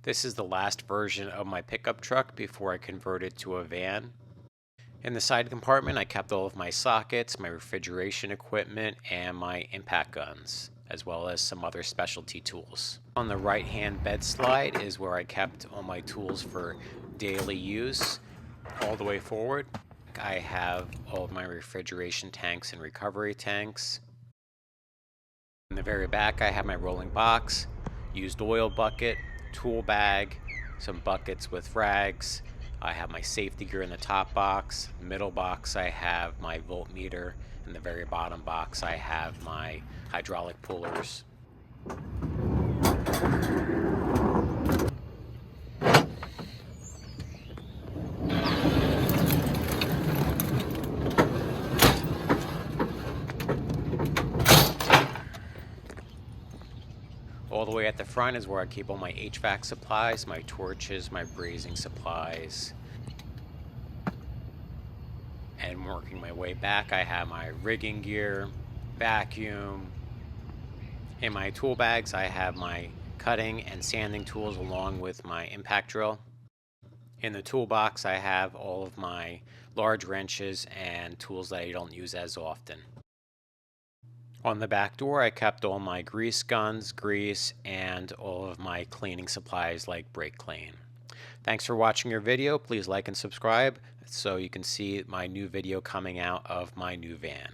This is the last version of my pickup truck before I converted to a van. In the side compartment, I kept all of my sockets, my refrigeration equipment, and my impact guns, as well as some other specialty tools. On the right-hand bed slide is where I kept all my tools for daily use. All the way forward, I have all of my refrigeration tanks and recovery tanks. In the very back, I have my rolling box, used oil bucket, tool bag, some buckets with rags. I have my safety gear in the top box. Middle box, I have my voltmeter. In the very bottom box, I have my hydraulic pullers. All the way at the front is where I keep all my HVAC supplies, my torches, my brazing supplies. And working my way back, I have my rigging gear, vacuum. In my tool bags, I have my cutting and sanding tools along with my impact drill. In the toolbox, I have all of my large wrenches and tools that I don't use as often. On the back door, I kept all my grease guns, grease, and all of my cleaning supplies like brake clean. Thanks for watching your video. Please like and subscribe so you can see my new video coming out of my new van.